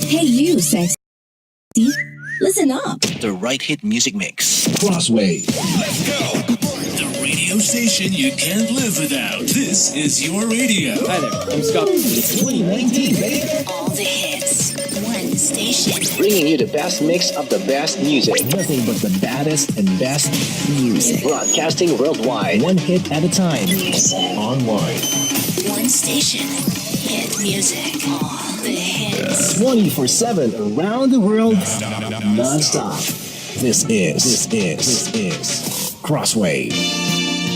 Hey, you, sexy. Listen up. The right hit music mix. Crossway. Let's go. The radio station you can't live without. This is your radio. Hi there, I'm Scott. It's 2019, baby. All the hits. One station. Bringing you the best mix of the best music. Nothing but the baddest and best music. Broadcasting worldwide. One hit at a time. Music. Online. One station. Hit music. All the hits. 24/7 around the world. Non-stop. This is Crossway.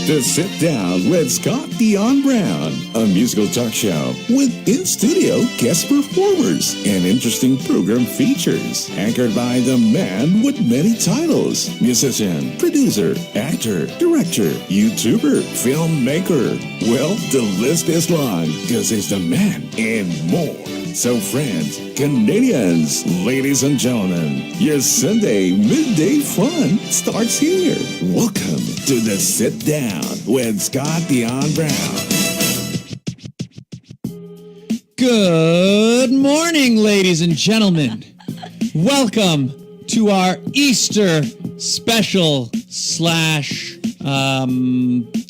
To Sit Down with Scott Dion Brown, a musical talk show with in-studio guest performers and interesting program features, anchored by the man with many titles: musician, producer, actor, director, YouTuber, filmmaker. Well, the list is long because he's the man and more. So friends, Canadians, ladies and gentlemen, your Sunday midday fun starts here. Welcome to the Sit Down with Scott Dion Brown. Good morning, ladies and gentlemen. Welcome to our Easter special /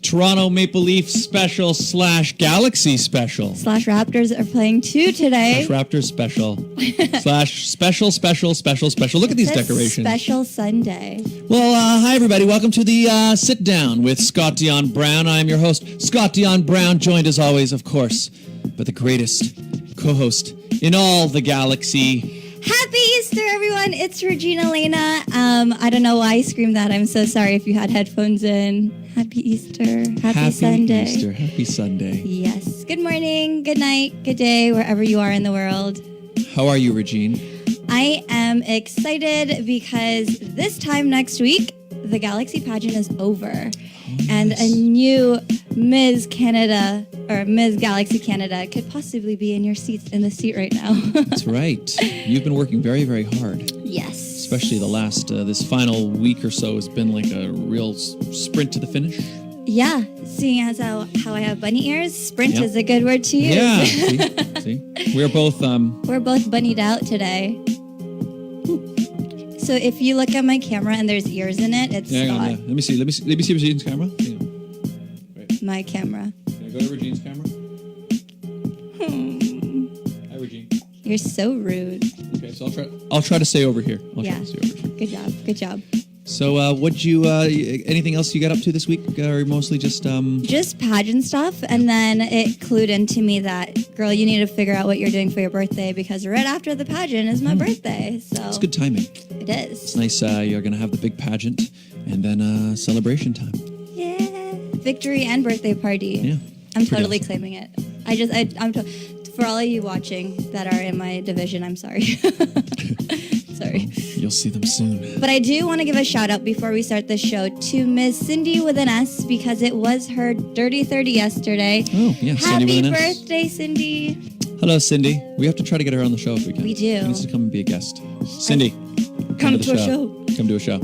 Toronto Maple Leafs special / Galaxy special. / Raptors are playing too today. / Raptors special. / special. Look at these It's a decorations. Special Sunday. Well, hi everybody. Welcome to the Sit Down with Scott Dion Brown. I am your host, Scott Dion Brown, joined as always, of course, by the greatest co-host in all the galaxy. Happy Easter, everyone. It's Regine Alaina. I don't know why I screamed that. I'm so sorry if you had headphones in. Happy Easter. Happy Sunday. Easter. Happy Sunday. Yes. Good morning, good night, good day, wherever you are in the world. How are you, Regine? I am excited because this time next week, the Galaxy Pageant is over. And a new Ms. Canada or Ms. Galaxy Canada could possibly be in the seat right now. That's right. You've been working very, very hard. Yes. Especially the last, this final week or so has been like a real sprint to the finish. Yeah. Seeing as how I have bunny ears, sprint Yep. is a good word to use. Yeah. See? We're both... We're both bunnied out today. So if you look at my camera and there's ears in it, it's Hang on, Scott. yeah. Let me see Regine's camera. Hang on. My camera. Can I go to Regine's camera? Hi, Regine. You're so rude. Okay, so I'll try to stay over here. Good job. So, what'd you? Anything else you got up to this week, or mostly just? Just pageant stuff, and then it clued into me that, girl, you need to figure out what you're doing for your birthday because right after the pageant is my birthday. So It's good timing. It is. It's nice. You're gonna have the big pageant, and then celebration time. Yeah, victory and birthday party. Yeah, I'm pretty totally awesome. claiming it. For all of you watching that are in my division, I'm sorry. Sorry. You'll see them soon. But I do want to give a shout out before we start the show to Miss Cindy with an S because it was her Dirty 30 yesterday. Oh, yeah, Cindy Happy with an S. birthday, Cindy. Hello, Cindy. We have to try to get her on the show if we can. We do. She needs to come and be a guest. Cindy, Come to a show. Come to a show.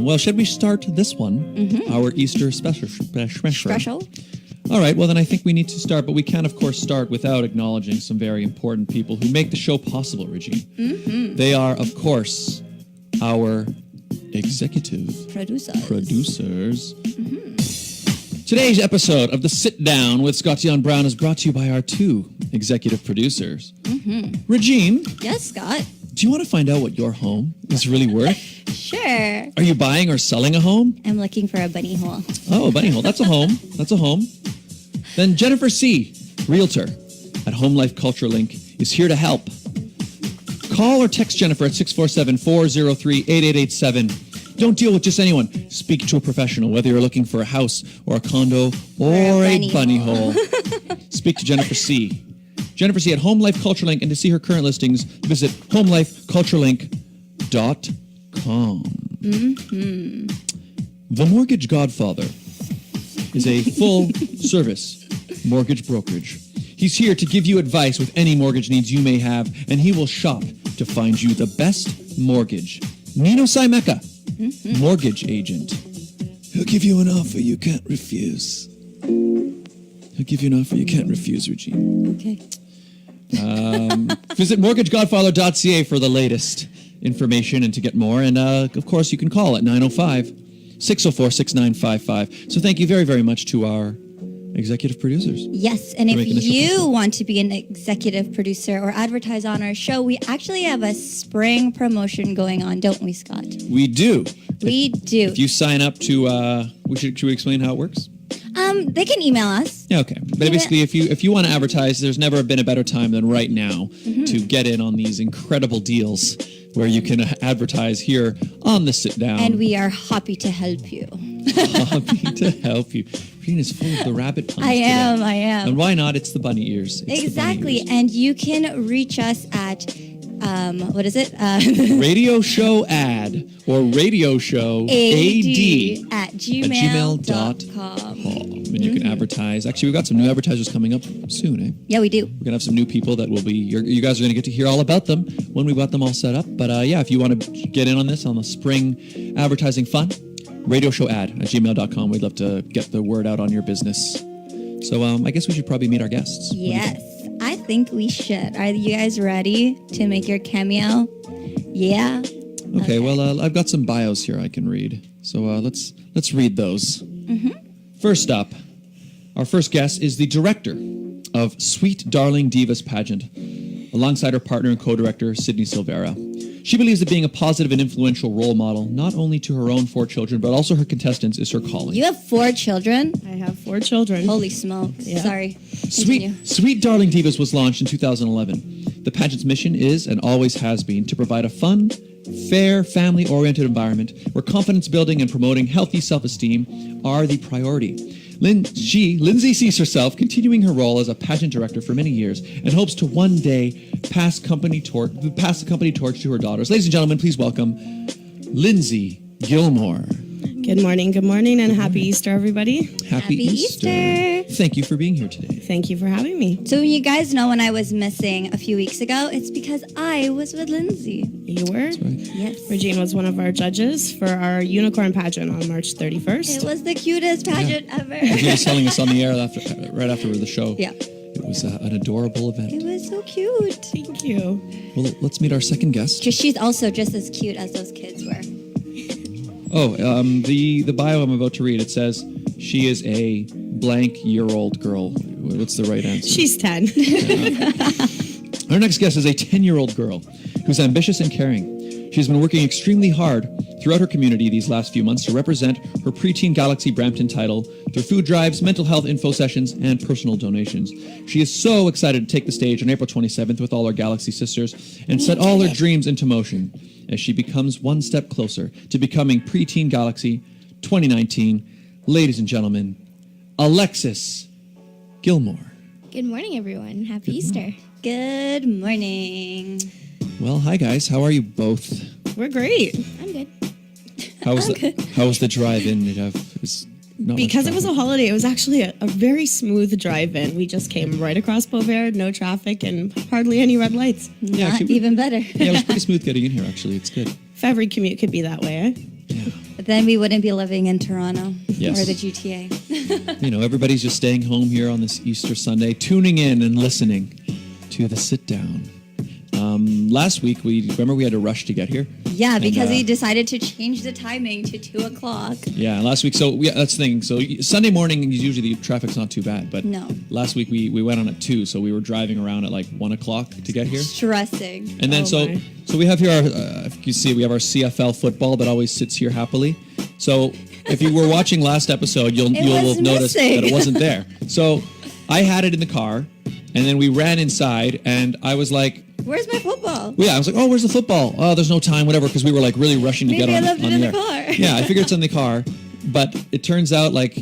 Well, should we start this one? Mm-hmm. Our Easter special. Special? All right, well, then I think we need to start, but we can, of course, start without acknowledging some very important people who make the show possible, Regine. Mm-hmm. They are, of course, our executive producers. Mm-hmm. Today's episode of the Sit Down with Scott Dion Brown is brought to you by our two executive producers. Mm-hmm. Regine, Yes, Scott. do you want to find out what your home is really worth? Sure. Are you buying or selling a home? I'm looking for a bunny hole. Oh, a bunny hole. That's a home. That's a home. Then Jennifer C., realtor at Home Life Culture Link, is here to help. Call or text Jennifer at 647-403-8887. Don't deal with just anyone. Speak to a professional, whether you're looking for a house or a condo or a bunny hole. Speak to Jennifer C. Jennifer C. at Home Life Culture Link, and to see her current listings, visit homelifeculturelink.com. Mm-hmm. The Mortgage Godfather is a full-service mortgage brokerage. He's here to give you advice with any mortgage needs you may have, and he will shop to find you the best mortgage. Nino Saimeka, mortgage agent. He'll give you an offer you can't refuse. He'll give you an offer you can't refuse, Regine. Okay. Visit mortgagegodfather.ca for the latest information and to get more. And, of course, you can call at 905-604-6955. So thank you very, very much to our executive producers. Yes, and For if making this you possible. want to be an executive producer or advertise on our show, we actually have a spring promotion going on, don't we, Scott? We do. We do. If you sign up to, should we explain how it works? They can email us. Yeah, okay. But basically, if you want to advertise, there's never been a better time than right now to get in on these incredible deals where you can advertise here on the sit down. And we are happy to help you. Happy to help you. Regine is full of the rabbit puns I today. am. And why not? It's the bunny ears. It's the bunny Exactly. ears. And you can reach us at, what is it? Radio show ad or radio show AD at gmail.com. gmail.com. And you can advertise. Actually, we've got some new advertisers coming up soon, eh? Yeah, we do. We're going to have some new people that will be, you guys are going to get to hear all about them when we've got them all set up. But yeah, if you want to get in on this, on the spring advertising fun, radio show ad at gmail.com. We'd love to get the word out on your business. So I guess we should probably meet our guests. Yes, I think we should. Are you guys ready to make your cameo? Yeah? Okay, well, I've got some bios here I can read. So let's read those. First up, our first guest is the director of Sweet Darling Divas Pageant, alongside her partner and co-director, Sydney Silvera. She believes that being a positive and influential role model, not only to her own 4 children, but also her contestants, is her calling. You have 4 children? I have 4 children. Holy smokes. Yeah. Sorry. Continue. Sweet Darling Divas was launched in 2011. The pageant's mission is, and always has been, to provide a fun, fair, family-oriented environment where confidence building and promoting healthy self-esteem are the priority. Lindsay sees herself continuing her role as a pageant director for many years and hopes to one day pass the company torch to her daughters. Ladies and gentlemen, please welcome Lindsay Gilmore. Good morning, and happy Easter, everybody. Happy Easter. Thank you for being here today. Thank you for having me. So you guys know when I was missing a few weeks ago, it's because I was with Lindsay. You were? Yes. Regine was one of our judges for our unicorn pageant on March 31st. It was the cutest pageant ever. She was telling us on the air right after the show. Yeah. It was an adorable event. It was so cute. Thank you. Well, let's meet our second guest. She's also just as cute as those kids were. Oh, the bio I'm about to read, it says she is a blank-year-old girl. What's the right answer? She's 10. Our next guest is a 10-year-old girl who's ambitious and caring. She's been working extremely hard throughout her community these last few months to represent her Preteen Galaxy Brampton title through food drives, mental health info sessions, and personal donations. She is so excited to take the stage on April 27th with all her Galaxy sisters and set all her dreams into motion as she becomes one step closer to becoming Preteen Galaxy 2019. Ladies and gentlemen, Alexis Gilmore. Good morning, everyone. Happy Easter. Good morning. Well, hi guys. How are you both? We're great. I'm good. How was the drive-in? Because it was a holiday, it was actually a very smooth drive-in. We just came right across Beauvert, no traffic, and hardly any red lights. Yeah, Not actually, even better. Yeah, it was pretty smooth getting in here, actually. It's good. If every commute could be that way, eh? Yeah. But then we wouldn't be living in Toronto Yes. or the GTA. Everybody's just staying home here on this Easter Sunday, tuning in and listening to the sit-down. Last week, we had to rush to get here. Yeah, because And, we decided to change the timing to 2 o'clock. Yeah, last week. So that's the thing. So Sunday morning, usually the traffic's not too bad. But No. last week, we went on at 2, so we were driving around at like 1 o'clock to get here. Stressing. And then Oh, my. so we have here, if you see, we have our CFL football that always sits here happily. So if you were watching last episode, you'll was notice missing. that it wasn't there. So I had it in the car, and then we ran inside, and I was like, Where's my football? yeah, I was like, oh, where's the football? Oh, there's no time, whatever, because we were like really rushing to Maybe get on I left it on in the the air. car. Yeah, I figured it's in the car, but it turns out like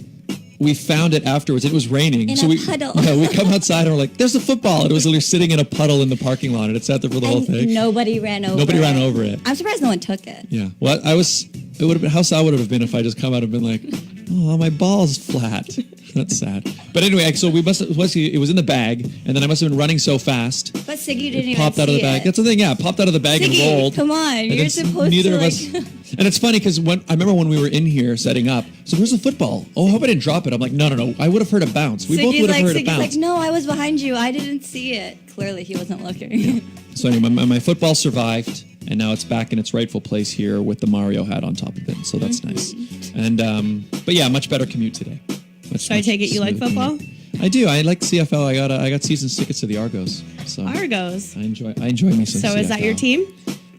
we found it afterwards. It was raining, In so a we puddle. Yeah, we come outside and we're like, there's the football. And it was literally sitting in a puddle in the parking lot, and it sat there for the whole And thing. nobody ran over Nobody ran over it. I'm surprised no one took it. Yeah. Well, it would have been, how sad would it have been if I just come out and been like, oh, my ball's flat. That's sad. But anyway, so it was in the bag, and then I must have been running so fast. But Siggy didn't even Popped out of the see bag. it. That's the thing, yeah. Popped out of the bag Siggy, and rolled. come on, And you're then supposed neither to of us. And it's funny because I remember when we were in here setting up. So where's the football? Oh, I hope I didn't drop it. I'm like, no. I would have heard a bounce. We both would have heard a bounce. Siggy's like, no, I was behind you. I didn't see it. Clearly, he wasn't looking. Yeah. So anyway, my football survived, and now it's back in its rightful place here with the Mario hat on top of it. So that's nice. And but yeah, much better commute today. So I take it you like football? I do. I like CFL. I got season tickets to the Argos. So Argos. I enjoy me some So CFL. is that your team?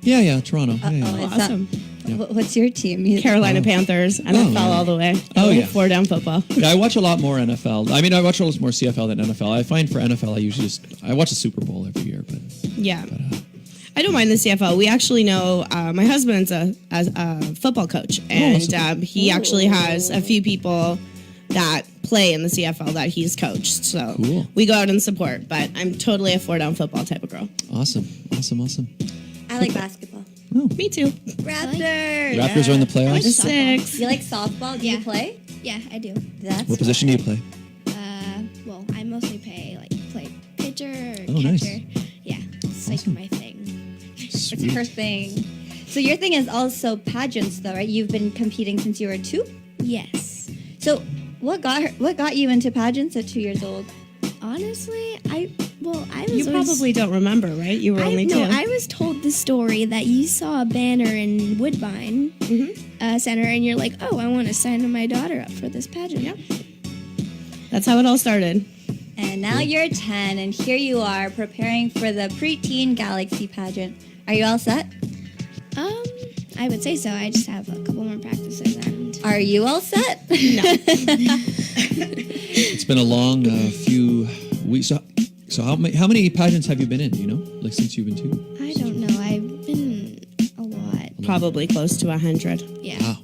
Yeah, Toronto. Yeah. Awesome. What's your team? Carolina Panthers, NFL all the way. Oh, yeah. 4 down football. Yeah, I watch a lot more NFL. I mean, I watch a lot more CFL than NFL. I find for NFL, I usually I watch the Super Bowl every year. But yeah. I don't mind the CFL. We actually know my husband's a football coach, and he actually has a few people that play in the CFL that he's coached. So we go out and support, but I'm totally a 4 down football type of girl. Awesome. I like basketball. Oh. Me too. Raptors. Raptors are in the playoffs? 6. You like softball? Do you play? Yeah, I do. That's What position do you play? Well, I mostly play pitcher or Oh, nice. catcher. Yeah, it's like my thing. It's her thing. So your thing is also pageants, though, right? You've been competing since you were 2? Yes. So what got you into pageants at 2 years old? Honestly, I was. You probably don't remember, right? You were only 2. No, I was told the story that you saw a banner in Woodbine Center, and you're like, oh, I want to sign my daughter up for this pageant. Yep. That's how it all started. And now you're 10, and here you are preparing for the preteen Galaxy pageant. Are you all set? I would say so. I just have a couple more practices. And Are you all set? no. It's been a long few weeks. So how many pageants have you been in? Do you know, like since you've been 2? I don't know. I've been a lot. Probably close to 100. Yeah. Wow,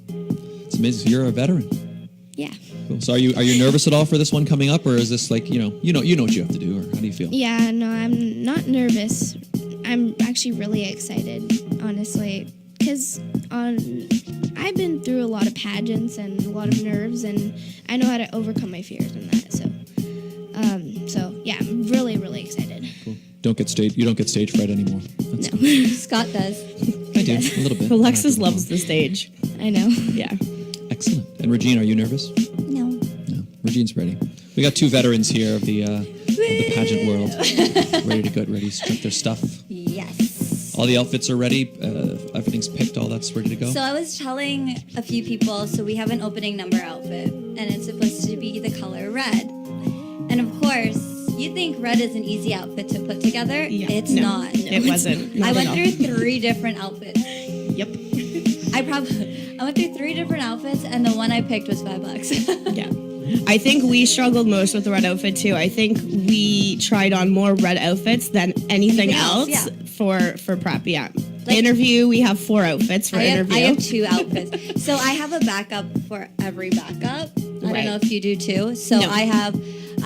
it's amazing. So you're a veteran. Yeah. Cool. So are you nervous at all for this one coming up, or is this like you know what you have to do, or how do you feel? Yeah. No, I'm not nervous. I'm actually really excited, honestly, because I've been through a lot of pageants and a lot of nerves, and I know how to overcome my fears and that. So yeah, I'm really, really excited. Cool. You don't get stage fright anymore. That's No. good. Scott does. I do a little bit. Alexis loves the stage. I know. Yeah. Excellent. And Regine, are you nervous? No. No. Regine's ready. We got 2 veterans here of the pageant world, ready to strip their stuff. Yes. All the outfits are ready. Everything's picked. All that's ready to go. So I was telling a few people, so we have an opening number outfit, and it's supposed to be the color red. And of course, you think red is an easy outfit to put together. Yeah. It's No, not. it wasn't. Not I went at all. through 3 different outfits. Yep. I went through 3 different outfits, and the one I picked was $5. Yeah. I think we struggled most with the red outfit too. I think we tried on more red outfits than anything else yeah. for prep. Yeah. Interview, we have 4 outfits for interview. I have 2 outfits. So I have a backup for every backup. I don't know if you do too. So No. I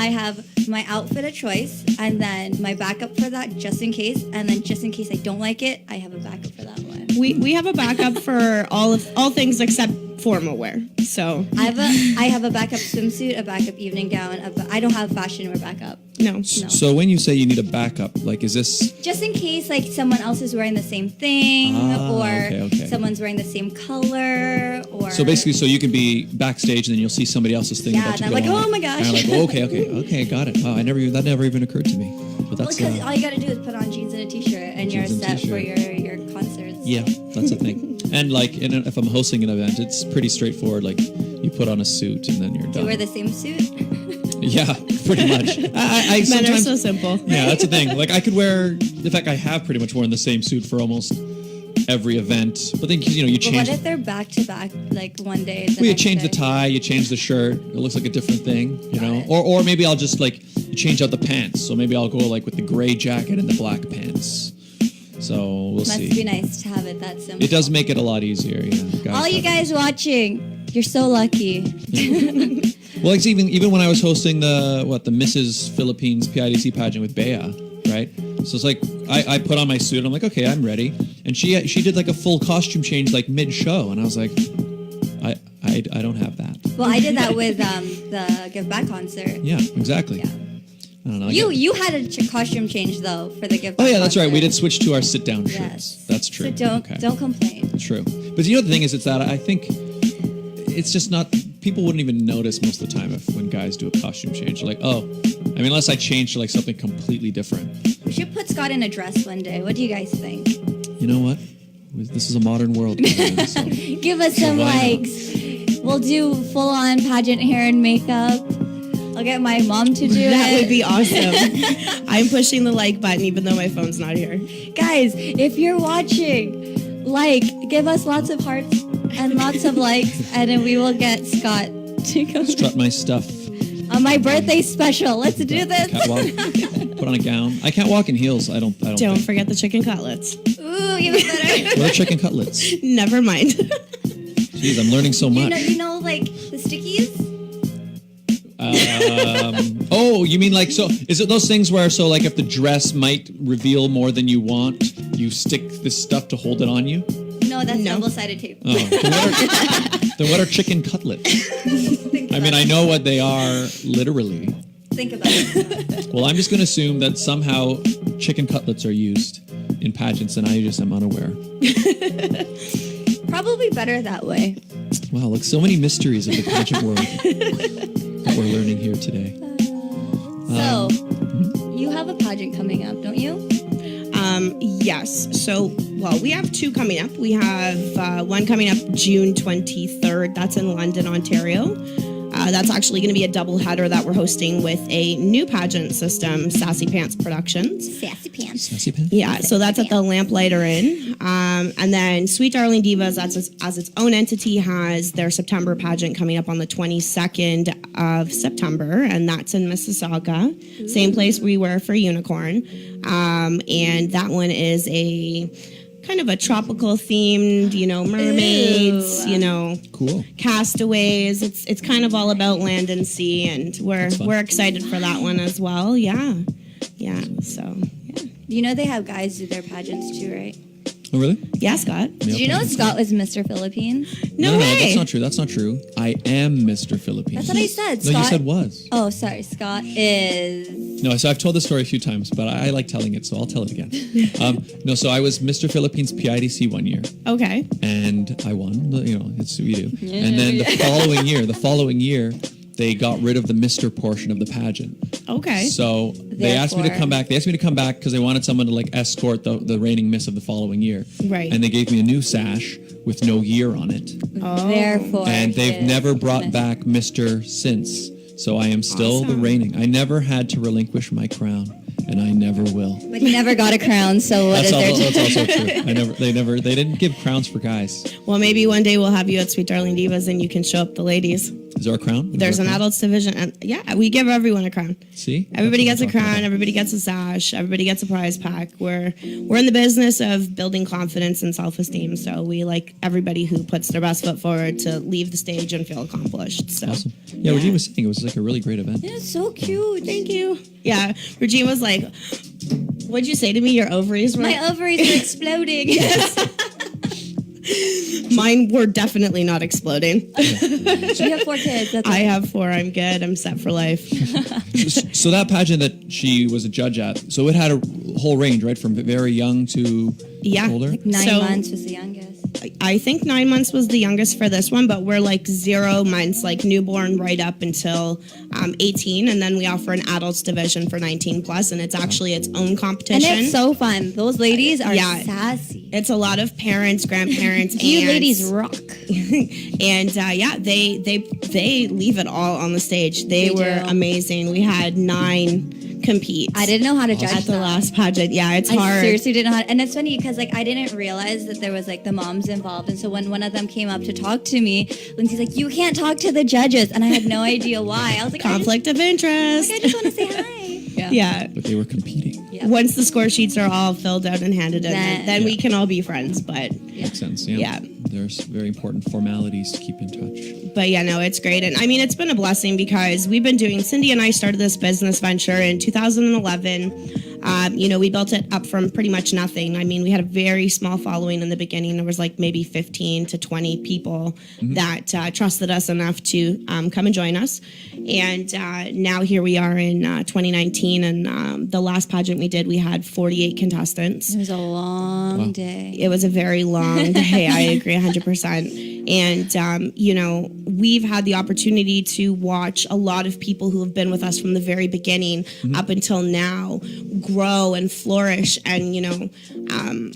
have my outfit of choice, and then my backup for that just in case, and then just in case I don't like it, I have a backup for that one. We have a backup for all things except formal wear. So I have a backup swimsuit, a backup evening gown. I don't have fashion wear backup. no. So when you say you need a backup, like is this? Just in case, like someone else is wearing the same thing, or okay. someone's wearing the same color, or So basically, so you can be backstage and then you'll see somebody else's thing. Yeah, about to and I'm go like, on. oh my gosh. And I'm like, okay, got it. Wow, that never even occurred to me. But that's because all you gotta do is put on jeans and a t-shirt, and you're Jeans and set for t-shirt. your concerts. yeah, that's the thing. And like, if I'm hosting an event, it's pretty straightforward. Like, you put on a suit and then you're Do done. you wear the same suit? Yeah, pretty much. I Men are sometimes, so simple. yeah, that's the thing. Like, I could wear. In fact, I have pretty much worn the same suit for almost every event. But then you But change. what if they're back to back, like one day? Well, you next change the day? tie, you change the shirt. It looks like a different thing, you know. Or maybe I'll just like you change out the pants. So maybe I'll go like with the gray jacket and the black pants. So we'll Must see. be nice to have it that simple. It does make it a lot easier, yeah. All you guys watching, you're so lucky. Well, it's even when I was hosting the Mrs. Philippines PIDC pageant with Bea, right? So it's like I put on my suit. I'm like, okay, I'm ready. And she did like a full costume change like mid-show, and I was like, I I don't have that. Well, I did that with the Give Back concert. Yeah, exactly. Yeah. I don't know. You had a costume change though for the Give Oh Back yeah, that's right. We concert. did switch to our sit-down shirts. Yes. That's true. So don't complain. True. But you know the thing is, it's that I think it's just not. People wouldn't even notice most of the time when guys do a costume change. They're like, oh, I mean, unless I change to like something completely different. We should put Scott in a dress one day. What do you guys think? You know what? This is a modern world. So. Give us some why not? likes. We'll do full-on pageant hair and makeup. I'll get my mom to do it. That would be awesome. I'm pushing the like button even though my phone's not here. Guys, if you're watching, give us lots of hearts and lots of likes, and then we will get Scott to go Strut my stuff. on my birthday special. Let's do this. Catwalk. Put on a gown. I can't walk in heels. I don't Don't think. forget the chicken cutlets. Ooh, even better. What are chicken cutlets? Never mind. Jeez, I'm learning so much. You know, like the stickies. Oh, you mean like, so is it those things where, so like if the dress might reveal more than you want, you stick this stuff to hold it on you? No, that's double-sided tape. Oh, then what are chicken cutlets? I mean, I know what they are literally. Think about it. Well, I'm just going to assume that somehow chicken cutlets are used in pageants and I just am unaware. Probably better that way. Wow, look, so many mysteries of the pageant world that we're learning here today. So, you have a pageant coming up, don't you? Yes. So, well, we have two coming up. We have one coming up June 23rd. That's in London, Ontario. That's actually going to be a double header that we're hosting with a new pageant system, Sassy Pants Productions. Sassy Pants. Sassy Pants? Yeah, so that's at the Lamplighter Inn. And then Sweet Darling Divas, as its own entity, has their September pageant coming up on the 22nd of September, and that's in Mississauga. Ooh. Same place we were for Unicorn. And that one is a kind of a tropical themed, mermaids, cool castaways. It's kind of all about land and sea, and we're excited for that one as well. Yeah. So yeah. You know they have guys do their pageants too, right? Oh, really? Yeah, Scott. Did you know Scott was Mr. Philippines? No way. That's not true. I am Mr. Philippines. That's what I said. No, Scott, you said was. Oh, sorry. Scott is... No, so I've told the story a few times, but I like telling it, so I'll tell it again. So I was Mr. Philippines PIDC one year. Okay. And I won. It's what we do. Yeah, and then the following year, they got rid of the Mr. portion of the pageant. Okay. So they asked me to come back. They asked me to come back because they wanted someone to like escort the reigning Miss of the following year. Right. And they gave me a new sash with no year on it. Oh. Therefore. And they've never brought back Mr. since. So I am still the reigning. I never had to relinquish my crown, and I never will. But he never got a crown, so what is there to That's also true. They didn't give crowns for guys. Well, maybe one day we'll have you at Sweet Darling Divas and you can show up the ladies. Is there a crown? There's an adults division, and yeah, we give everyone a crown. See? Everybody gets a crown, everybody gets a sash, everybody gets a prize pack. We're in the business of building confidence and self-esteem, so we like everybody who puts their best foot forward to leave the stage and feel accomplished. So awesome. Yeah, Regine was saying it was like a really great event. It's so cute. Thank you. Yeah, Regine was like, what'd you say to me? Your ovaries were... My ovaries are exploding. Yes. Mine were definitely not exploding. You have 4 kids. I have 4. I'm good. I'm set for life. So that pageant that she was a judge at, so it had a whole range, right? From very young to older? Like 9 months was the youngest. I think 9 months was the youngest for this one, but we're like 0 months, like newborn right up until 18. And then we offer an adults division for 19 plus, and it's actually its own competition. And it's so fun. Those ladies are sassy. It's a lot of parents, grandparents, You ladies rock. And they leave it all on the stage. They were amazing. We had 9 compete. I didn't know how to judge at the last pageant. Yeah, it's hard. I seriously didn't know how to, and it's funny because like I didn't realize that there was like the moms involved, and so when one of them came up to talk to me, Lindsay's like, "You can't talk to the judges," and I had no idea why. I was like, conflict of interest. I just want to say hi. Yeah. But they were competing. Yeah. Once the score sheets are all filled out and handed in, then we can all be friends. But makes sense. Yeah. There's very important formalities to keep in touch. But yeah, no, it's great. And I mean, it's been a blessing because we've been doing, Cindy and I started this business venture in 2011. We built it up from pretty much nothing. I mean, we had a very small following in the beginning. There was like maybe 15 to 20 people that trusted us enough to come and join us. And now here we are in 2019, and the last pageant we did, we had 48 contestants. It was a long day. It was a very long day. I agree 100%. And, we've had the opportunity to watch a lot of people who have been with us from the very beginning up until now grow and flourish. And,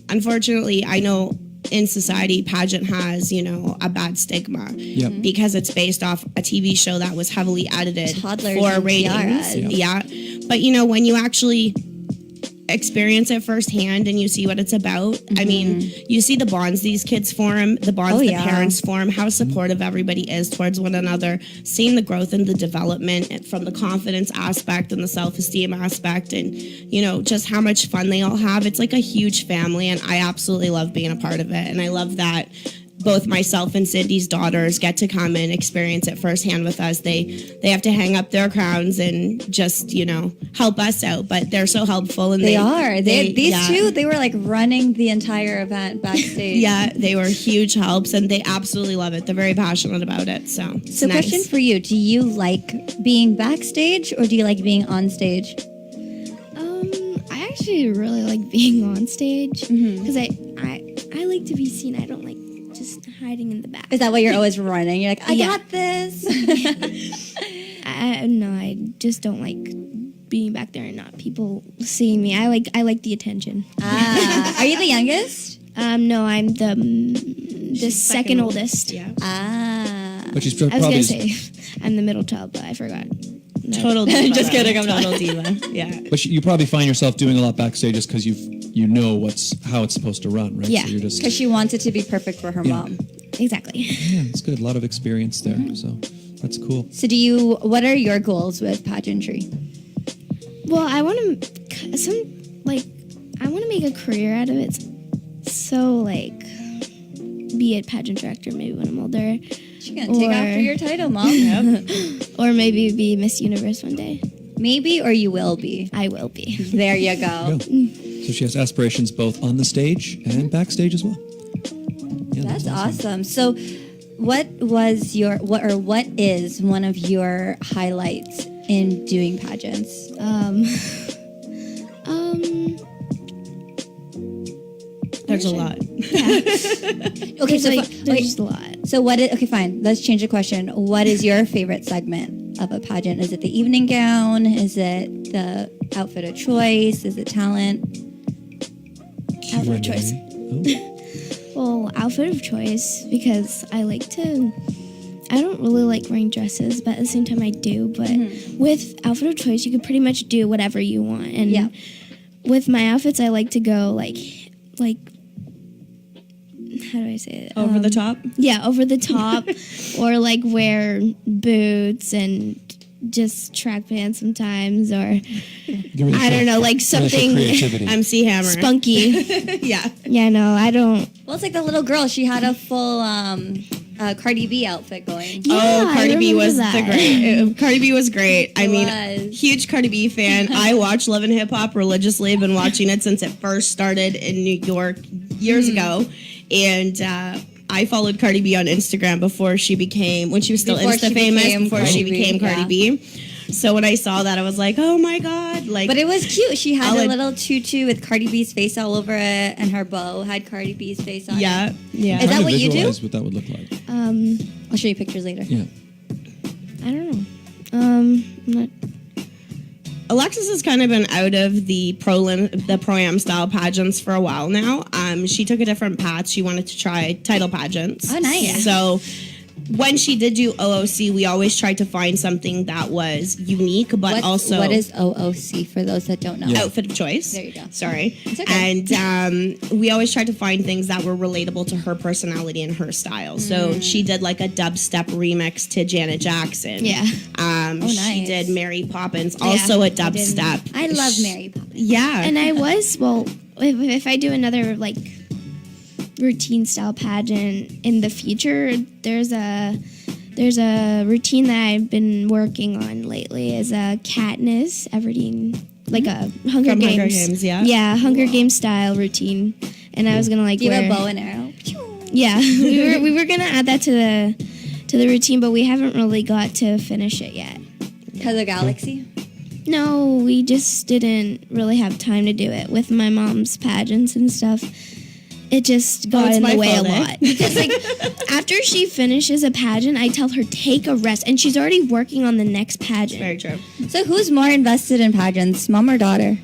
unfortunately, I know in society, pageant has, a bad stigma because it's based off a TV show that was heavily edited Toddlers for and ratings. tiaras. Yeah. But, when you actually experience it firsthand and you see what it's about. I mean, you see the bonds these kids form, the bonds parents form, how supportive everybody is towards one another, seeing the growth and the development from the confidence aspect and the self-esteem aspect, and just how much fun they all have. It's like a huge family, and I absolutely love being a part of it. And I love that both myself and Cindy's daughters get to come and experience it firsthand with us. They have to hang up their crowns and just, help us out. But they're so helpful. And These two, they were like running the entire event backstage. Yeah, they were huge helps, and they absolutely love it. They're very passionate about it. So nice. Question for you. Do you like being backstage or do you like being on stage? I actually really like being on stage because I like to be seen. I don't like just hiding in the back. Is that why you're always running? You're like, I got this. No, I just don't like being back there and not people seeing me. I like the attention. Are you the youngest? No, I'm the second oldest. Yeah. But she's I was probably gonna say I'm the middle child, but I forgot. Total diva. Just kidding, I'm not. Total diva. Yeah. But you probably find yourself doing a lot backstage just because you know how it's supposed to run, right? Yeah. So you're just Because she wants it to be perfect for her mom. Exactly. yeah, it's good. A lot of experience there, so that's cool. So what are your goals with pageantry? Well, I want to make a career out of it. So be a pageant director maybe when I'm older. She's gonna take after your title, Mom. Or maybe be Miss Universe one day. Maybe, or you will be. I will be. There you go. So she has aspirations both on the stage and backstage as well. Yeah, That's awesome. So, what is one of your highlights in doing pageants? There's a lot. Okay, There's just a lot. So okay, fine. Let's change the question. What is your favorite segment of a pageant? Is it the evening gown? Is it the outfit of choice? Is it talent? Outfit of choice. Well, outfit of choice because I don't really like wearing dresses, but at the same time I do. But with outfit of choice, you can pretty much do whatever you want. And with my outfits, I like to go like how do I say it? Over the top? Yeah, over the top. Or wear boots and just track pants sometimes, or I don't know, something MC Hammer. Spunky. Yeah. Yeah, no, I don't. Well, it's like the little girl. She had a full Cardi B outfit going. Yeah, Cardi B was great. Cardi B was great. Huge Cardi B fan. I watch Love and Hip Hop religiously. I've been watching it since it first started in New York years ago. And I followed Cardi B on Instagram when she was still Insta famous, before she became Cardi B. So when I saw that, I was like, oh my God. But it was cute. She had a little tutu with Cardi B's face all over it, and her bow had Cardi B's face on it. Yeah. Is that what you do? What that would look like. I'll show you pictures later. Yeah. I don't know. I'm not. Alexis has kind of been out of the pro-am style pageants for a while now. She took a different path. She wanted to try title pageants. Oh, nice. So when she did do OOC, we always tried to find something that was unique, but also... What is OOC for those that don't know? Yeah. Outfit of choice. There you go. Sorry. It's okay. And we always tried to find things that were relatable to her personality and her style. So she did a dubstep remix to Janet Jackson. Yeah. Nice. She did Mary Poppins, also a dubstep. I love Mary Poppins. Yeah. And I was, if I do another routine style pageant in the future, there's a routine that I've been working on lately is Katniss Everdeen like a Hunger From Games. Hunger Games, yeah. Yeah, Hunger Games style routine, and I was gonna like Do you have wear a bow and arrow? Yeah, we were gonna add that to the routine, but we haven't really got to finish it yet. Because of Galaxy? No, we just didn't really have time to do it with my mom's pageants and stuff. It just got it's in the my way fault, a eh? lot. Because like after she finishes a pageant, I tell her take a rest, and she's already working on the next pageant. Very true. So who's more invested in pageants, mom or daughter?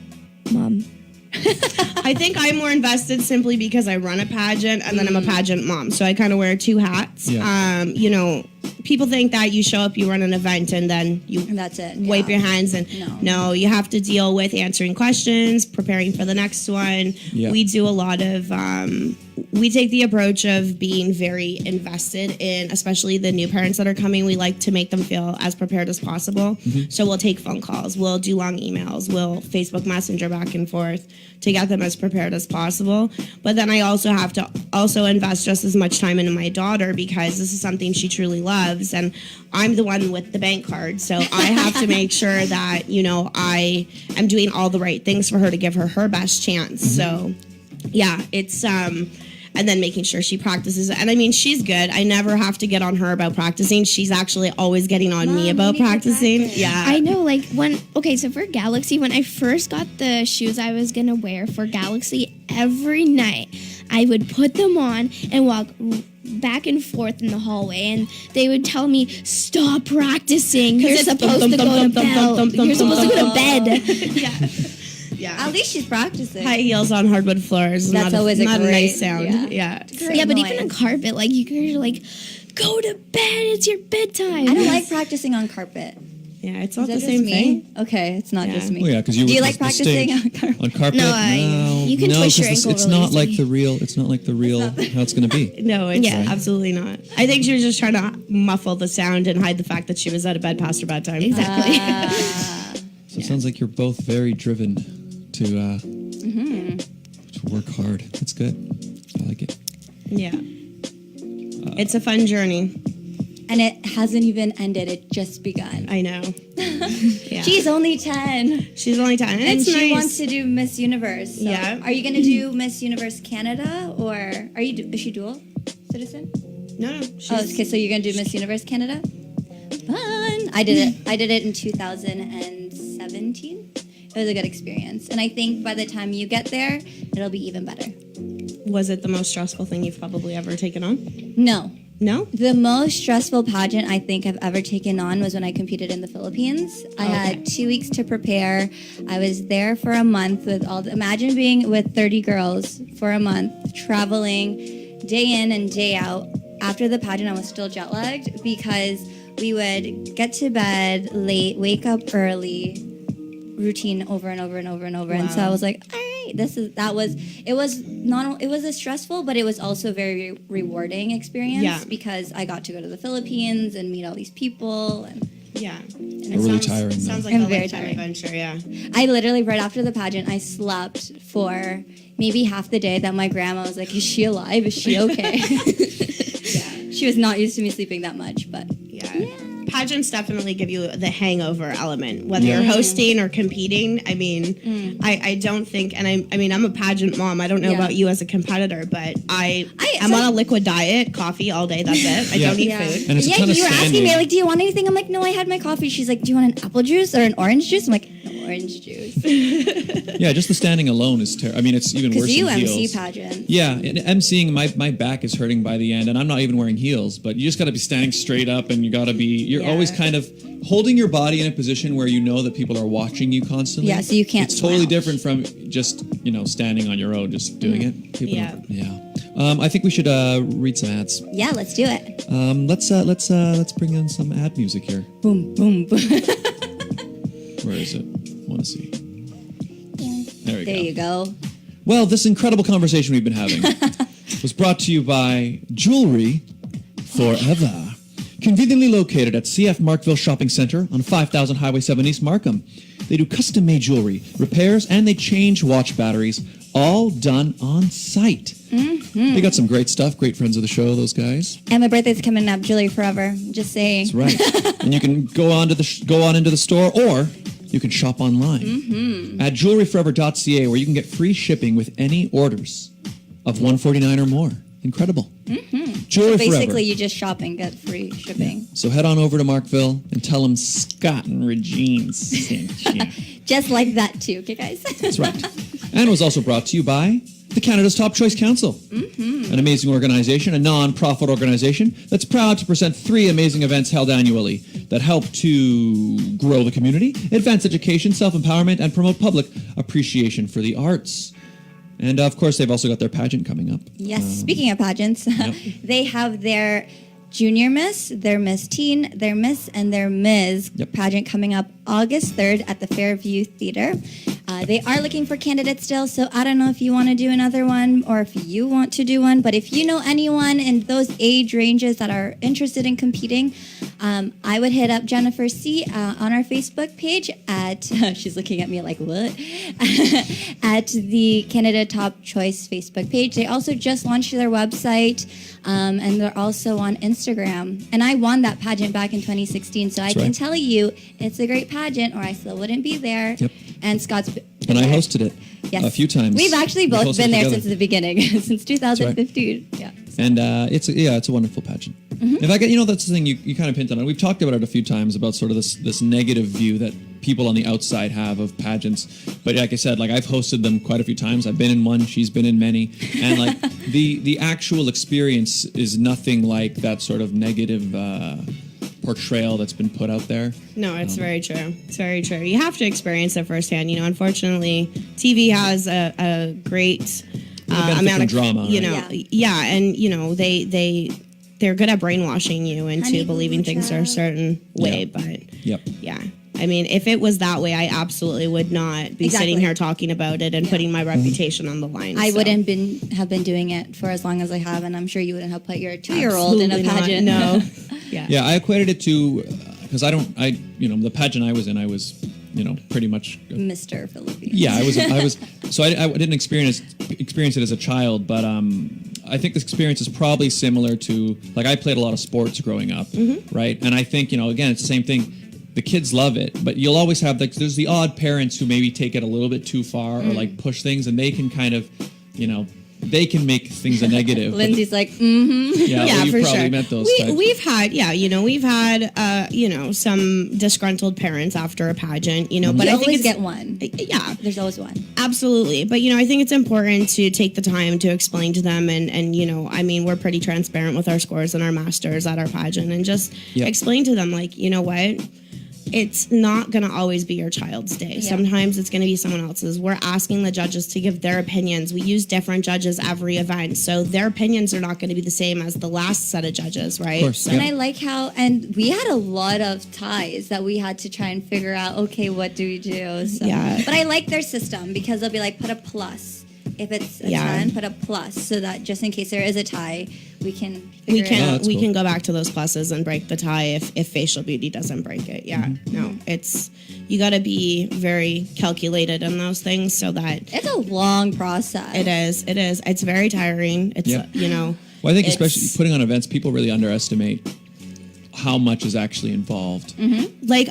Mom. I think I'm more invested simply because I run a pageant and then I'm a pageant mom. So I kind of wear two hats. Yeah. You know, people think that you show up, you run an event, and then you And that's it. wipe your hands. And no, you have to deal with answering questions, preparing for the next one. Yeah. We do a lot of, we take the approach of being very invested in, especially the new parents that are coming. We like to make them feel as prepared as possible. So we'll take phone calls, we'll do long emails, we'll Facebook Messenger back and forth to get them as prepared as possible. But then I also have to also invest just as much time into my daughter because this is something she truly loves, and I'm the one with the bank card, so I have to make sure that, you know, I am doing all the right things for her to give her her best chance. So yeah, it's and then making sure she practices. And I mean, she's good. I never have to get on her about practicing. She's actually always getting on me about practicing. Yeah. I know, like so for Galaxy, when I first got the shoes I was gonna wear for Galaxy, every night I would put them on and walk back and forth in the hallway, and they would tell me, stop practicing. You're supposed to go to bed. You're supposed to go to bed. Yeah. Yeah. At least she's practicing. High heels on hardwood floors. That's always not a a great- nice sound. yeah. Yeah, but even on carpet, like you guys are like, go to bed. It's your bedtime. I don't like practicing on carpet. Yeah, it's Is not that the just same me? thing. Okay, it's not just me. Oh yeah, because Do you like practicing on carpet? on carpet? No, you can twist your 'cause ankle It's really not like easily. the real. It's not like the real how it's going to be. No, it's Yeah. absolutely not. I think she was just trying to muffle the sound and hide the fact that she was out of bed past her bedtime. Exactly. So it sounds like you're both very driven to work hard. That's good. I like it. Yeah. It's a fun journey. And it hasn't even ended. It just begun. I know. Yeah. She's only 10. She's only 10. And it's she nice. wants to do Miss Universe. So Yeah. Are you going to do Miss Universe Canada, or is she dual citizen? No. Oh, okay. So you're going to do Miss Universe Canada? Fun. I did it. I did it in 2017. It was a good experience. And I think by the time you get there, it'll be even better. Was it the most stressful thing you've probably ever taken on? No. No? The most stressful pageant I think I've ever taken on was when I competed in the Philippines. I had 2 weeks to prepare. I was there for a month with imagine being with 30 girls for a month, traveling day in and day out. After the pageant, I was still jet lagged because we would get to bed late, wake up early, routine over and over and over and over. And so I was like, all right, it was a stressful, but it was also a very rewarding experience because I got to go to the Philippines and meet all these people. And Yeah. Really tiring, Sounds though. like I'm a very lifetime tired. adventure, yeah. I literally, right after the pageant, I slept for maybe half the day that my grandma was like, is she alive? Is she okay? Yeah. She was not used to me sleeping that much, but Yeah. Pageants definitely give you the hangover element, whether Yeah. you're hosting or competing. I mean, I don't think, and I mean, I'm a pageant mom. I don't know Yeah. about you as a competitor, but I'm so- on a liquid diet, coffee all day. That's it. I don't eat food. And it's a ton of you were asking me, standing. like, do you want anything? I'm like, no, I had my coffee. She's like, do you want an apple juice or an orange juice? I'm like, no, orange juice. Yeah, just the standing alone is terrible. I mean, it's even worse Because you than MC heels. pageant. Yeah, and emceeing, my back is hurting by the end, and I'm not even wearing heels. But you just got to be standing straight up, and you're always kind of holding your body in a position where you know that people are watching you constantly. Yeah, so you can't It's totally slouch. different from just standing on your own, just doing it. People Yeah. don't- yeah. I think we should read some ads. Yeah, let's do it. Let's bring in some ad music here. Boom, boom, boom. Where is it? I want to see. There we go. There you go. Well, this incredible conversation we've been having was brought to you by Jewelry Forever. Conveniently located at CF Markville Shopping Center on 5000 Highway 7 East Markham. They do custom-made jewelry, repairs, and they change watch batteries, all done on site. Mm-hmm. They got some great stuff, great friends of the show, those guys. And my birthday's coming up, Jewelry Forever. Just saying. That's right. And you can go on into the store, or you You can shop online at jewelryforever.ca, where you can get free shipping with any orders of $149 or more. Incredible. Jewelry Basically, Forever. you just shop and get free shipping. So head on over to Markville and tell them Scott and Regine sent you. Just like that too, okay, guys? That's right. And was also brought to you by the Canada's Top Choice Council, an amazing organization, a non-profit organization that's proud to present 3 amazing events held annually that help to grow the community, advance education, self-empowerment, and promote public appreciation for the arts. And of course, they've also got their pageant coming up. Yes, speaking of pageants, they have their Junior Miss, their Miss Teen, their Miss, and their Ms. pageant coming up August 3rd at the Fairview Theatre. They are looking for candidates still, so I don't know if you want to do another one or if you want to do one, but if you know anyone in those age ranges that are interested in competing, I would hit up Jennifer C. On our Facebook page at, she's looking at me like, what? At the Canada Top Choice Facebook page. They also just launched their website, and they're also on Instagram. And I won that pageant back in 2016, so I can tell you it's a great pageant, or I still wouldn't be there. Yep. And Scott's been And I there. hosted it a few times. We've actually both been there together. since the beginning, since 2015. Yeah. And it's a wonderful pageant. In fact, that's the thing you kind of hinted on. We've talked about it a few times about sort of this negative view that people on the outside have of pageants. But like I said, like I've hosted them quite a few times. I've been in one. She's been in many. And like the actual experience is nothing like that sort of negative portrayal that's been put out there. No, it's very true. It's very true. You have to experience it firsthand. Unfortunately, TV has a great amount of drama. And they're good at brainwashing you into believing things are a certain way. But yeah. I mean, if it was that way, I absolutely would not be sitting here talking about it and putting my reputation on the line. I wouldn't have been doing it for as long as I have, and I'm sure you wouldn't have put your 2-year-old in a pageant. No. Yeah, I equated it to, because the pageant I was in, I was, pretty much Mr. Philippines. Yeah, I was. So I didn't experience it as a child, but I think this experience is probably similar to, like, I played a lot of sports growing up, right? And I think, again, it's the same thing. The kids love it, but you'll always have there's the odd parents who maybe take it a little bit too far or like push things, and they can kind of, they can make things a negative. Lindsay's like, Yeah, for probably sure. Met those We've had some disgruntled parents after a pageant, but I think always get one. Yeah, there's always one. Absolutely, but I think it's important to take the time to explain to them, and we're pretty transparent with our scores and our masters at our pageant, and just explain to them, like, what. It's not going to always be your child's day. Yeah. Sometimes it's going to be someone else's. We're asking the judges to give their opinions. We use different judges every event, so their opinions are not going to be the same as the last set of judges, right? Of course, so. And I like how, and we had a lot of ties that we had to try and figure out, okay, what do we do? So, but I like their system because they'll be like, put a plus. If it's a 10, put a plus so that just in case there is a tie, we can can go back to those pluses and break the tie if facial beauty doesn't break it. Yeah. No, it's you got to be very calculated in those things so that it's a long process. It is. It's very tiring. It's Well, I think especially putting on events, people really underestimate how much is actually involved. Like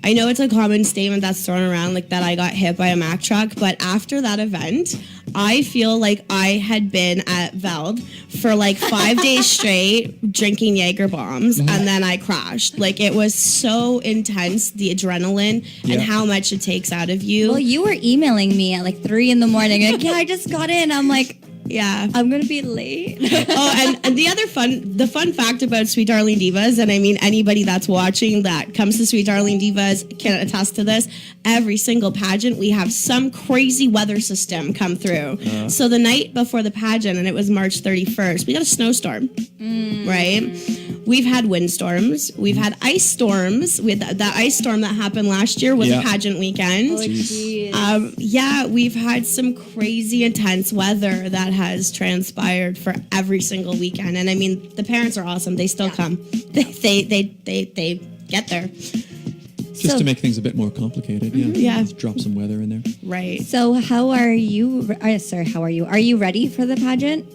I know it's a common statement that's thrown around, like that I got hit by a Mack truck, but after that event, I feel like I had been at Veld for like 5 days straight drinking Jaeger bombs, and then I crashed. Like, it was so intense, the adrenaline and how much it takes out of you. Well, you were emailing me at like 3 a.m. Like, I just got in. I'm like, I'm gonna be late. And the fun fact about Sweet Darling Divas, and I mean anybody that's watching that comes to Sweet Darling Divas can attest to this. Every single pageant, we have some crazy weather system come through. So the night before the pageant, and it was March 31st, we got a snowstorm, right? We've had windstorms. We've had ice storms. We had that ice storm that happened last year was a pageant weekend. Oh, geez. We've had some crazy intense weather that has transpired for every single weekend. And I mean, the parents are awesome. They still come. They get there. Just to make things a bit more complicated. Just drop some weather in there. Right. So how are you? How are you? Are you ready for the pageant?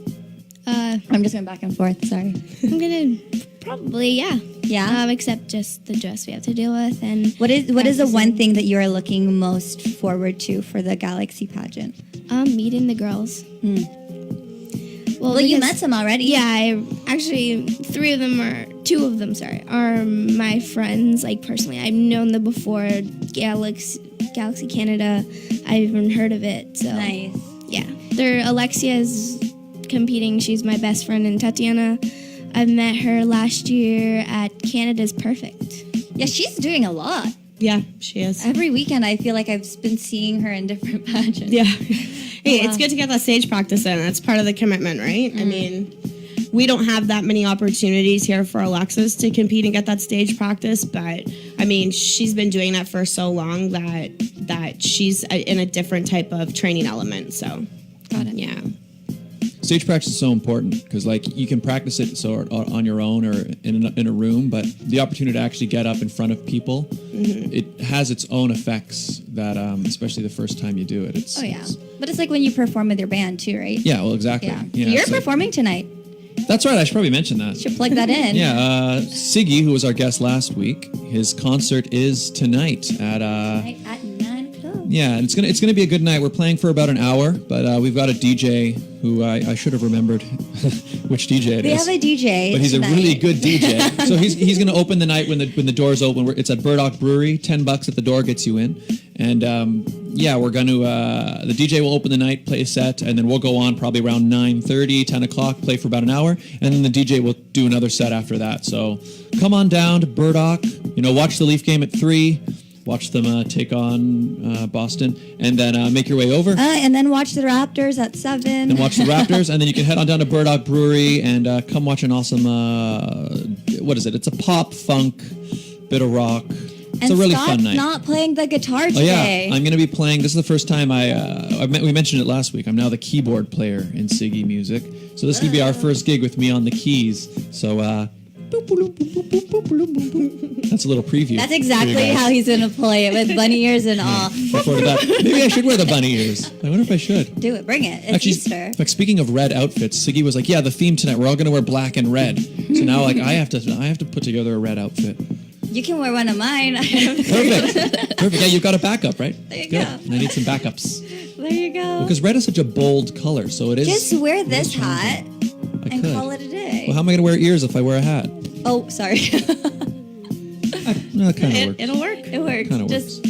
I'm just going back and forth. Sorry. I'm gonna Probably, yeah. Yeah. Except just the dress we have to deal with, and What is the one practicing. thing that you are looking most forward to for the Galaxy pageant? Meeting the girls. Well, you because- met some already. Yeah, I actually two of them are my friends. Like personally, I've known them before. Galaxy Canada. I even heard of it. So Nice. yeah, Alexia is competing. She's my best friend, and Tatiana. I met her last year at Canada's Perfect. Yeah, she's doing a lot. Yeah, she is. Every weekend, I feel like I've been seeing her in different pageants. Yeah. Hey, it's good to get that stage practice in. That's part of the commitment, right? I mean, we don't have that many opportunities here for Alexis to compete and get that stage practice, but I mean, she's been doing that for so long that she's in a different type of training element. So, Got it. Yeah. Stage practice is so important because, like, you can practice it on your own or in a room, but the opportunity to actually get up in front of people, it has its own effects. That especially the first time you do it. But it's like when you perform with your band too, right? Yeah, well, exactly. Yeah. You know, You're it's like- performing tonight. That's right. I should probably mention that. Should plug that in. Yeah, Siggy, who was our guest last week, his concert is tonight at Right at 9 o'clock. yeah, and it's gonna be a good night. We're playing for about an hour, but we've got a DJ who I should have remembered which DJ it is. We have a DJ, but he's tonight. a really good DJ. So he's gonna open the night when the doors open. It's at Burdock Brewery. $10 at the door gets you in, and yeah, we're going to, the DJ will open the night, play a set, and then we'll go on probably around 9:30, 10 o'clock, play for about an hour, and then the DJ will do another set after that. So come on down to Burdock, watch the Leaf game at 3, watch them take on Boston, and then make your way over. And then watch the Raptors at 7. And watch the Raptors, and then you can head on down to Burdock Brewery and come watch an awesome, what is it? It's a pop, funk, bit of rock. It's a really Scott's fun night. not playing the guitar Oh today. yeah, I'm going to be playing. This is the first time we mentioned it last week. I'm now the keyboard player in Siggy Music. So this is going to be our first gig with me on the keys. So that's a little preview. That's for you exactly guys. how he's going to play it with bunny ears and all. Before that, maybe I should wear the bunny ears. I wonder if I should. Do it. Bring it. It's Easter. Like speaking of red outfits, Siggy was like, "Yeah, the theme tonight, we're all going to wear black and red." So now, like, I have to put together a red outfit. You can wear one of mine. Perfect. Yeah, you've got a backup, right? There you Good. go. I need some backups There you go. because red is such a bold color, so it is. Just wear this hat I and could. call it a day. Well, how am I going to wear ears if I wear a hat? Oh, sorry. No, it kind of works. It'll work. It works. Kind of Just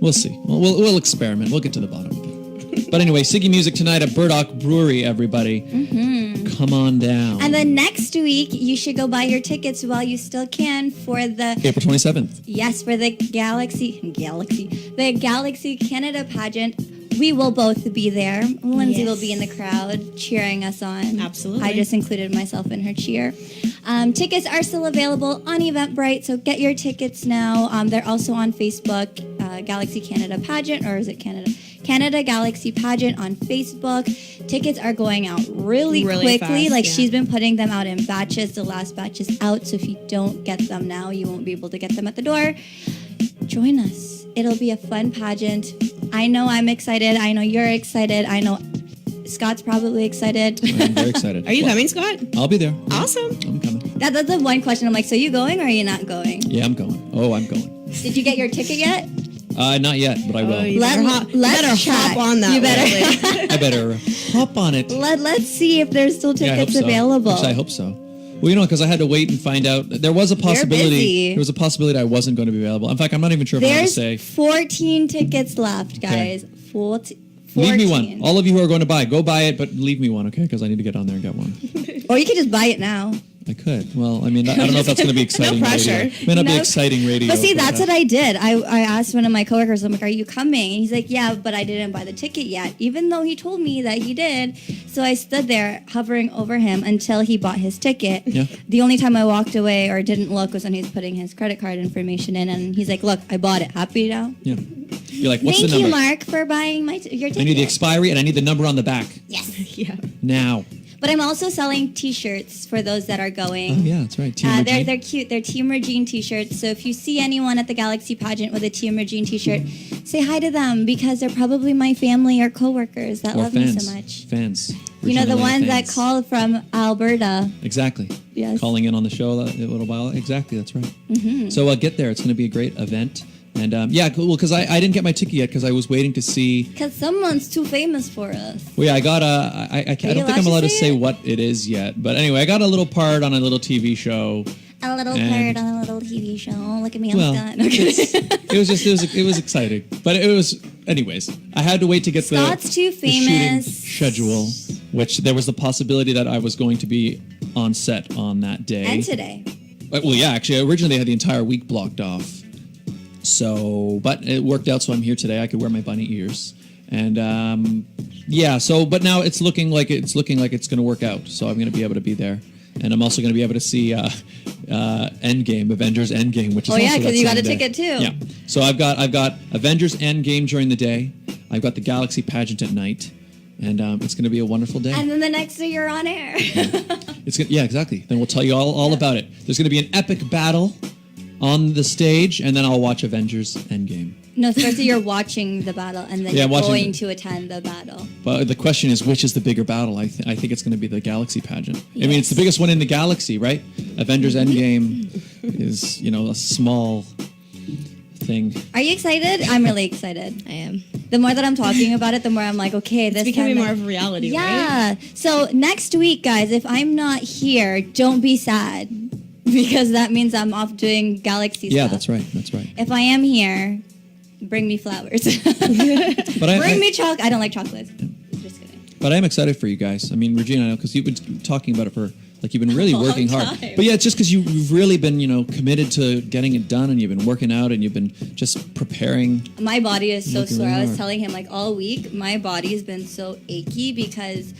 We'll see. We'll experiment. We'll get to the bottom of it. But anyway, Siggy Music tonight at Burdock Brewery, everybody. Come on down. And then next week, you should go buy your tickets while you still can for the April 27th. Yes, for the Galaxy Canada pageant. We will both be there. Lindsay Yes. will be in the crowd cheering us on. Absolutely. I just included myself in her cheer. Tickets are still available on Eventbrite, so get your tickets now. They're also on Facebook, Galaxy Canada Pageant, or is it Canada? Canada Galaxy Pageant on Facebook. Tickets are going out really quickly. fast, Like yeah. she's been putting them out in batches. The last batch is out, so if you don't get them now, you won't be able to get them at the door. Join us. It'll be a fun pageant. I know I'm excited. I know you're excited. I know Scott's probably excited. I'm very excited. Are you coming, Scott? I'll be there. Awesome. I'm coming. That's the one question. I'm like, so you going or are you not going? Yeah, I'm going. Oh, I'm going. Did you get your ticket yet? Not yet, but I will. You better hop chat. on that. You better. Leslie. I better hop on it. Let's see if there's still Yeah, I hope tickets so. available. Actually, I hope so. Well, because I had to wait and find out. There was a possibility. busy. There was a possibility I wasn't going to be available. In fact, I'm not even sure if I'm going to There's say. 14 tickets left, guys. 14. Leave me one. All of you who are going to buy, go buy it, but leave me one, okay? Because I need to get on there and get one. Or you could just buy it now. I could. Well, I mean, I don't know if that's going to be exciting. pressure. Radio. May not be No. exciting radio. But see, that's what I did. I asked one of my coworkers, I'm like, are you coming? And he's like, yeah, but I didn't buy the ticket yet, even though he told me that he did. So I stood there hovering over him until he bought his ticket. Yeah. The only time I walked away or didn't look was when he was putting his credit card information in. And he's like, look, I bought it. Happy now? Yeah. You're like, what's Thank the you, number? Mark, for buying your ticket. I need the expiry and I need the number on the back. Yes. Yeah. Now. But I'm also selling T-shirts for those that are going. Oh, yeah, that's right. Team Regine. They're cute. They're Team Regine T-shirts. So if you see anyone at the Galaxy Pageant with a Team Regine T-shirt, say hi to them because they're probably my family or coworkers that Or love fans. me so much. Fans. You know, Regine the Alaina ones that fans. called from Alberta. Exactly. Yes. calling in on the show a little while. Exactly, that's right. So get there. It's going to be a great event. And yeah, cool. Because I didn't get my ticket yet because I was waiting to see. Because someone's too famous for us. Well, yeah, I got a. I don't think I'm allowed to say what it is yet. But anyway, I got a little part on a little TV show. A little part on a little TV show. Look at me, I'm Well, done. Okay. it was exciting. But it was, anyways, I had to wait to get Scott's too the shooting famous. schedule, which there was the possibility that I was going to be on set on that day. And today. Well, yeah, actually, originally they had the entire week blocked off. So, but it worked out. So I'm here today. I could wear my bunny ears, and yeah. So, but now it's looking like it's going to work out. So I'm going to be able to be there, and I'm also going to be able to see Endgame, Avengers Endgame, which is Oh yeah, also because that you got same a day. ticket too. Yeah. So I've got Avengers Endgame during the day. I've got the Galaxy Pageant at night, and it's going to be a wonderful day. And then the next day you're on air. Yeah, exactly. Then we'll tell you all about it. There's going to be an epic battle on the stage, and then I'll watch Avengers Endgame. No, first you're watching the battle, and then Yeah, you're watching going the- to attend the battle. But the question is, which is the bigger battle? I think it's going to be the Galaxy Pageant. I mean, it's the biggest one in the galaxy, right? Avengers Endgame is, a small thing. Are you excited? I'm really excited. I am. The more that I'm talking about it, the more I'm like, okay, this It's becoming time, more of a reality, right? yeah. So next week, guys, if I'm not here, don't be sad because that means I'm off doing Galaxy Yeah, stuff. that's right. That's right. If I am here, bring me flowers. But Bring me chocolate. I don't like chocolates. Just kidding. But I'm excited for you guys. I mean, Regine, I know because you've been talking about it for, like, you've been really A long working hard. time. But yeah, it's just because you've really been, committed to getting it done, and you've been working out, and you've been just preparing. My body is so Working sore. really I was hard. telling him like all week, my body's been so achy because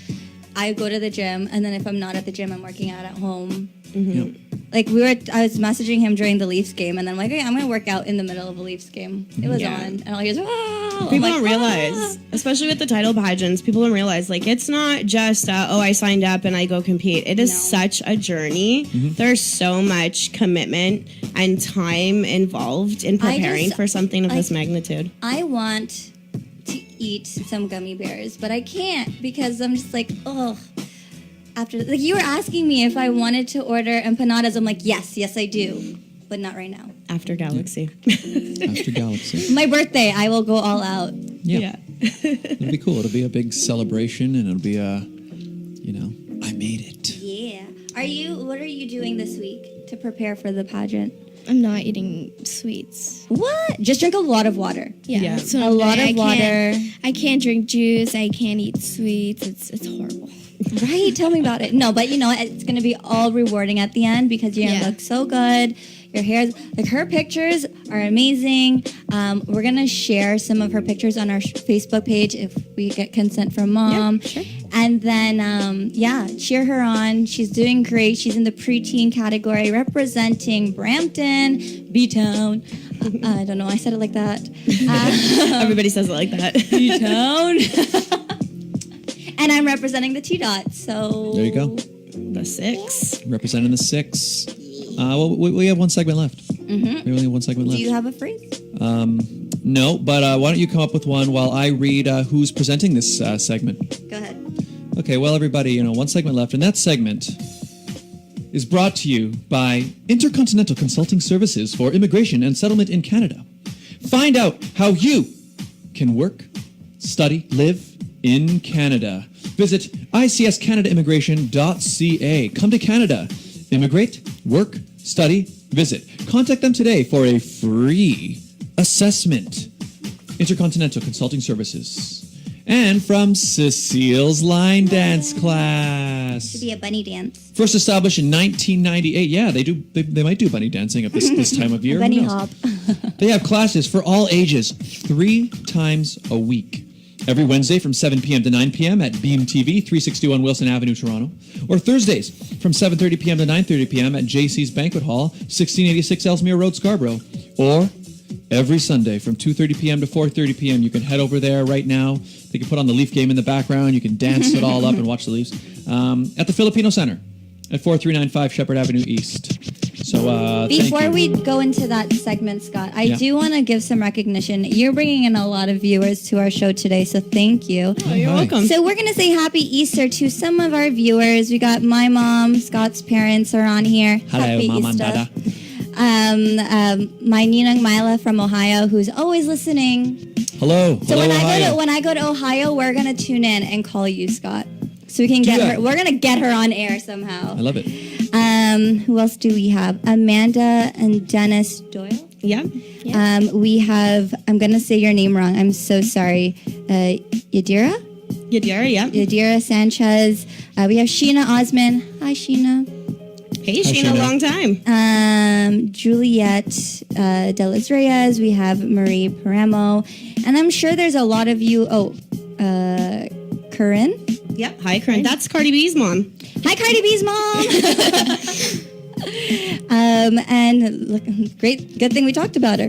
I go to the gym, and then if I'm not at the gym, I'm working out at home. Yep. Like I was messaging him during the Leafs game, and then I'm like, okay, I'm gonna work out in the middle of a Leafs game. It was Yeah. on, and all he goes, "Ah!" I'm People like, don't realize, especially with the title pageants, people don't realize, like, it's not just, I signed up and I go compete. It is No. such a journey. There's so much commitment and time involved in preparing for something of this magnitude. I want to eat some gummy bears, but I can't because I'm just like, ugh. After, like, you were asking me if I wanted to order empanadas. I'm like, yes, I do, but not right now. After Galaxy. After Galaxy. My birthday, I will go all out. Yeah. It'll be cool. It'll be a big celebration, and it'll be I made it. Yeah. What are you doing this week to prepare for the pageant? I'm not eating sweets. What? Just drink a lot of water. Yeah, Yeah. that's what A I'm lot doing. of water. I can't drink juice. I can't eat sweets. It's horrible. Right? Tell me about it. No, but it's going to be all rewarding at the end because you're going to Yeah. look so good. Your hair's, like, her pictures are amazing. We're going to share some of her pictures on our Facebook page if we get consent from mom. Yeah, sure. And then, cheer her on. She's doing great. She's in the preteen category representing Brampton, B-Town. I don't know. I said it like that. Everybody says it like that. B-Town. And I'm representing the T-Dot, so... There you go. The 6. Representing the 6. Well, we have one segment left. Mhm. We only have one segment Do left. you have a phrase? No, but why don't you come up with one while I read who's presenting this segment? Go ahead. Okay, well, everybody, one segment left, and that segment is brought to you by Intercontinental Consulting Services for Immigration and Settlement in Canada. Find out how you can work, study, live in Canada. Visit icscanadaimmigration.ca. Come to Canada. Immigrate, work, study, visit. Contact them today for a free assessment. Intercontinental Consulting Services. And from Cecile's line dance class. Should be a bunny dance. First established in 1998. Yeah, they do. They might do bunny dancing at this time of year. Who Bunny knows? hop. They have classes for all ages 3 times a week. Every Wednesday from 7 p.m. to 9 p.m. at Beam TV, 361 Wilson Avenue, Toronto. Or Thursdays from 7:30 p.m. to 9:30 p.m. at JC's Banquet Hall, 1686 Ellesmere Road, Scarborough. Or every Sunday from 2:30 p.m. to 4:30 p.m. You can head over there right now. They can put on the Leaf game in the background. You can dance it all up and watch the Leafs. At the Filipino Center at 4395 Shepherd Avenue East. So Before thank you. we go into that segment, Scott, I do want to give some recognition. You're bringing in a lot of viewers to our show today, so thank you. Oh, you're welcome. So we're going to say Happy Easter to some of our viewers. We got my mom, Scott's parents are on here. Hello, Happy Mom and Easter. Dada. My Ninang Mila from Ohio, who's always listening. Hello. So Hello, when Ohio. I go to Ohio, we're going to tune in and call you, Scott. So we can get that. her. We're going to get her on air somehow. I love it. Who else do we have? Amanda and Dennis Doyle. Yeah. We have, I'm going to say your name wrong. I'm so sorry. Yadira? Yadira, yeah. Yadira Sanchez. We have Sheena Osman. Hi, Sheena. Hey, Sheena, Sheena. long time. Juliet Delis Reyes. We have Marie Paramo. And I'm sure there's a lot of you. Corinne. Yep. Hi, Corinne. That's Cardi B's mom. Hi, Cardi B's mom. And look, good thing we talked about her.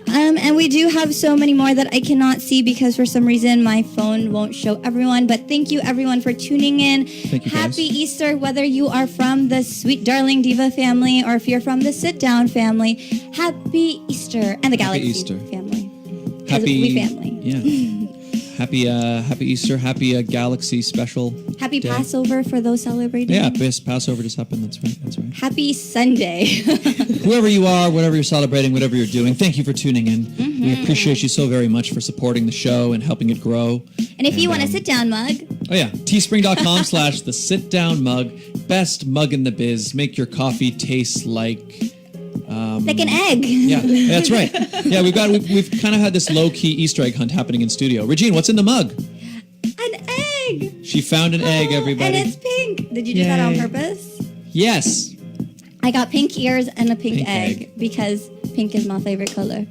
And we do have so many more that I cannot see because for some reason my phone won't show everyone. But thank you everyone for tuning in. Thank you, Happy guys. Easter, whether you are from the Sweet Darling Diva family or if you're from the Sit Down family. Happy Easter and the Galaxy Easter. family. 'Cause Happy we family. Yeah. Happy Easter. Happy Galaxy special. Happy day. Passover for those celebrating. Yeah, Passover just happened. That's right. That's right. Happy Sunday. Whoever you are, whatever you're celebrating, whatever you're doing, thank you for tuning in. Mm-hmm. We appreciate you so very much for supporting the show and helping it grow. And if you want a sit down mug, Oh yeah, teespring.com/the sit down mug. Best mug in the biz. Make your coffee taste like like an egg. yeah, that's right. Yeah, we've kind of had this low key Easter egg hunt happening in studio. Regine, what's in the mug? An egg. She found an egg, everybody. And it's pink. Did you do that on Yay. purpose? Yes. I got pink ears and a pink, Pink egg, egg. because pink is my favorite color.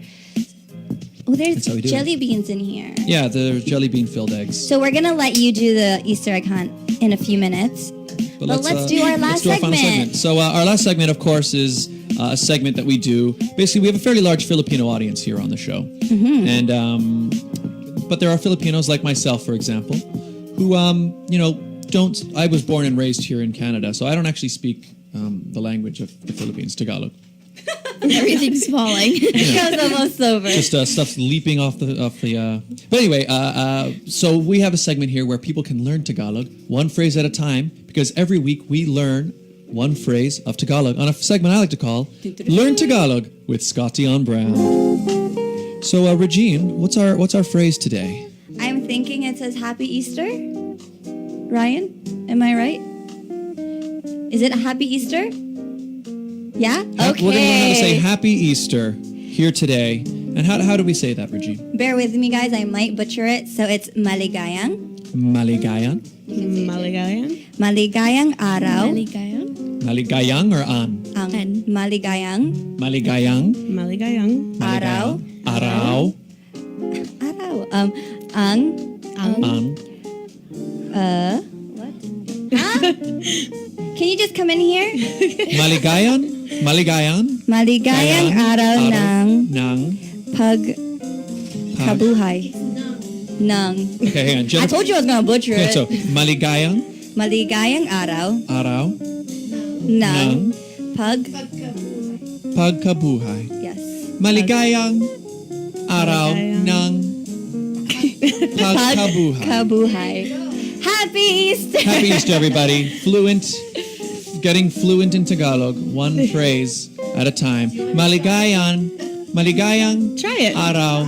Oh, That's there's how we do jelly it. beans in here. Yeah, the jelly bean filled eggs. So we're gonna let you do the Easter egg hunt in a few minutes. But let's do our last final segment. So our last segment, of course, is a segment that we do. Basically, we have a fairly large Filipino audience here on the show, Mm-hmm. and but there are Filipinos like myself, for example, who don't. I was born and raised here in Canada, so I don't actually speak the language of the Philippines, Tagalog. Everything's falling. Show's almost over. Just stuff's leaping off the. But anyway, so we have a segment here where people can learn Tagalog one phrase at a time, because every week we learn one phrase of Tagalog on a segment I like to call "Learn Tagalog" with Scott Dion Brown. So, Regine, what's our phrase today? I'm thinking it says Happy Easter. Ryan, am I right? Is it a Happy Easter? Yeah? Okay. We're going to learn how to say Happy Easter here today. And how do we say that, Regine? Bear with me, guys. I might butcher it. So it's maligayang. Maligayan? Maligayan. Maligayang araw. Maligayan. Maligayang or an? Ang maligayang Maligayang Maligayang. araw. araw Araw. Ang ang what? Can you just come in here? maligayan Maligayang araw ng pagkabuhay. Ng. Okay, hang on. I told you I was gonna butcher Okay, it. so maligayang Maligayang araw araw ng pagkabuhay. yes. Maligayang araw ng pagkabuhay. Kabuhay. Happy Easter. Happy Easter, everybody. Getting fluent in Tagalog, one phrase at a time. Maligayang Try it. araw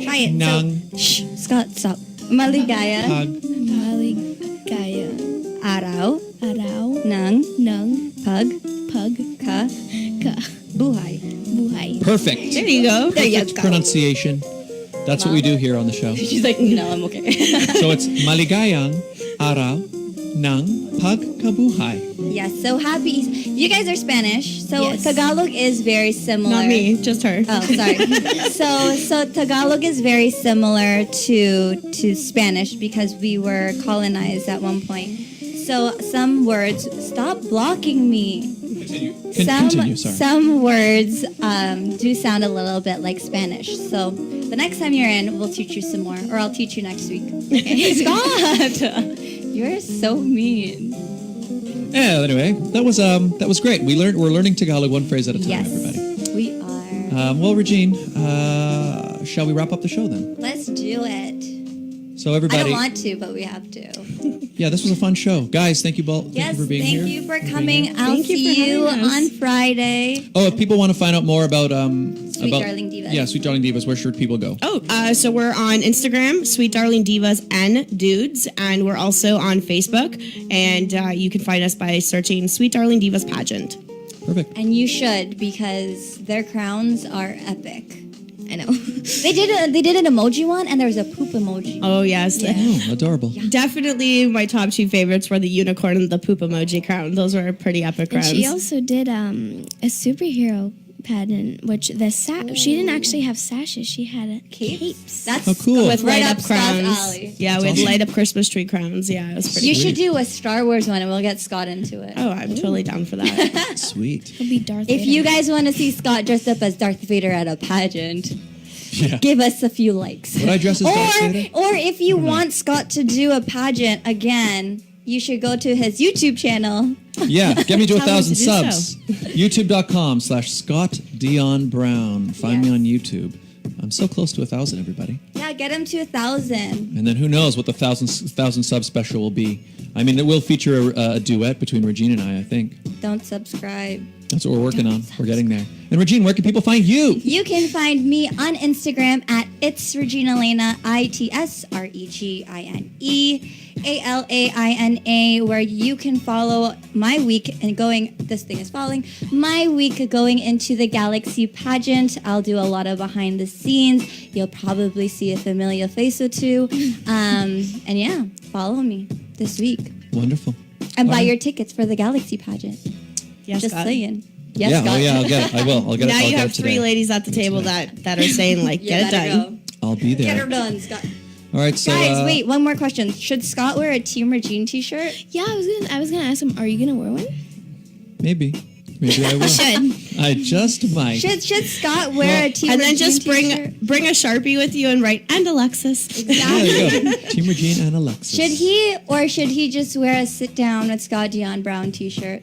Try it. ng Shh, Scott, stop. Maligaya Maligaya. araw Araw ng ng buhay. buhay. Perfect. There you go. There you Perfect go. pronunciation. That's what we do here on the show. She's like, no, I'm okay. So it's maligayang araw ng pagkabuhay. Yes, so happy Easter. You guys are Spanish, so Yes. Tagalog is very similar. Not me, just her. Oh, sorry. so Tagalog is very similar to Spanish because we were colonized at one point. So some words, stop blocking me. Continue, sorry. Some words do sound a little bit like Spanish. So the next time you're in, we'll teach you some more, or I'll teach you next week. Okay. Scott, you're so mean. Yeah. Anyway, that was great. We're learning Tagalog one phrase at a time, Yes, everybody. we are. Well, Regine, shall we wrap up the show then? Let's do it. So everybody, I don't want to, but we have to. yeah, this was a fun show, guys. Thank you both. Yes, thank you for being here. thank you for coming. I'll Thank you for see you having us. on Friday. Oh, if people want to find out more about Sweet Darling Divas. Yeah, Sweet Darling Divas, where should people go? So we're on Instagram, Sweet Darling Divas and Dudes, and we're also on Facebook. And you can find us by searching Sweet Darling Divas Pageant. Perfect. And you should, because their crowns are epic. I know. They did an emoji one, and there was a poop emoji. Oh yes, Oh, adorable. definitely my top two favorites were the unicorn and the poop emoji crown. Those were pretty epic And crowns. she also did a superhero pageant, which she didn't actually have sashes. She had capes. That's Oh, cool. with right light up up Scott's crowns. alley. Yeah, That's with awesome. light up Christmas tree crowns. Yeah, it was pretty. You cool. should do a Star Wars one, and we'll get Scott into it. Oh, I'm totally down for that. Sweet. He'll be Darth If Vader. you guys want to see Scott dressed up as Darth Vader at a pageant, Yeah. give us a few likes. Would I dress as Darth Vader? Or if you want Scott to do a pageant again, you should go to his YouTube channel. Yeah, get me to Tell him 1,000 to do subs. YouTube.com/Scott Dion Brown. Find me Yes. on YouTube. I'm so close to 1,000, everybody. Yeah, get him to 1,000. And then who knows what the 1,000 sub special will be. I mean, it will feature a duet between Regine and I think. Don't subscribe. That's what we're working on. We're getting there. And Regine, where can people find you? You can find me on Instagram at It's Regine Alaina, ITSREGINE where you can follow my week and my week going into the Galaxy Pageant. I'll do a lot of behind the scenes. You'll probably see a familiar face or two. And yeah, follow me this week. Wonderful. And buy Alright. your tickets for the Galaxy Pageant. Yes, Just Scott. saying. Yes, Yeah, Scott. oh yeah, I'll get it. I will. I'll get it. Now I'll you get have it today. three ladies at the table that are saying like, You get it better done. go. I'll be Get her there. done, Scott. All right, so Guys, wait, one more question. Should Scott wear a Team Regine t-shirt? Yeah, I was gonna ask him. Are you gonna wear one? Maybe I will. Should. I just might. Should Scott wear a Team And Regine then just t-shirt? bring a Sharpie with you and write, and Alexis. There you go. Team Regine and Alexis. Should he just wear a sit down with Scott Dion Brown t-shirt?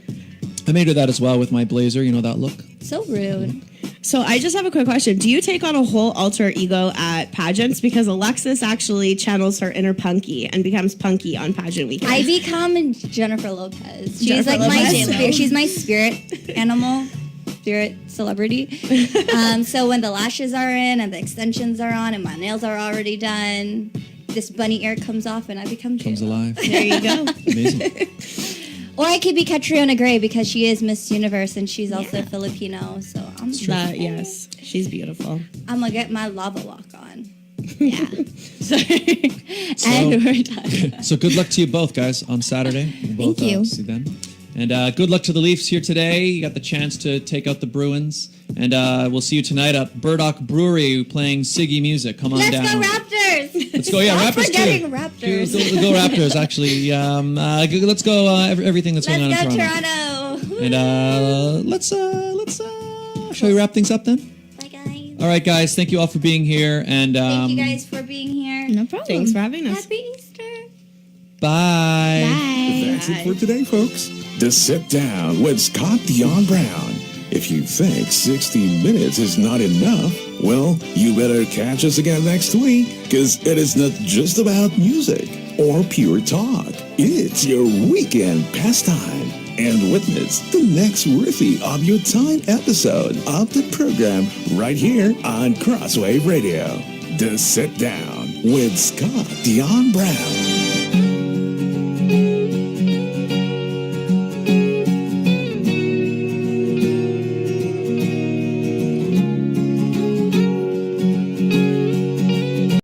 I may do that as well with my blazer. You know that look. So rude. So I just have a quick question. Do you take on a whole alter ego at pageants? Because Alexis actually channels her inner punky and becomes punky on pageant weekend. I become Jennifer Lopez. She's Jennifer like my Lopez. spirit. She's my spirit animal, spirit celebrity. So when the lashes are in and the extensions are on and my nails are already done, this bunny ear comes off and I become Comes J-Lo. alive. There you go. Amazing. Or I could be Catriona Gray because she is Miss Universe and she's also Filipino. So Yes, she's beautiful. I'm gonna get my lava walk on. Yeah. And we're done. So good luck to you both, guys, on Saturday. We'll Thank you. See them. And good luck to the Leafs here today. You got the chance to take out the Bruins. And we'll see you tonight at Burdock Brewery playing Siggy music. Come on Let's down. go Raptors! Let's go, yeah, Stop Raptors forgetting too. Raptors. Go Raptors, actually. Let's go everything that's going on Let's in go Toronto. Toronto! And shall we wrap things up then? Bye guys. All right, guys. Thank you all for being here. And Thank you guys for being here. No problem. Thanks for having us. Happy Easter! bye. Bye. That's it for today, folks. The Sit Down with Scott Dion Brown. If you think 60 minutes is not enough, well, you better catch us again next week, because it is not just about music or pure talk. It's your weekend pastime. And witness the next riffy of your time episode of the program right here on Crosswave Radio. The Sit Down with Scott Dion Brown.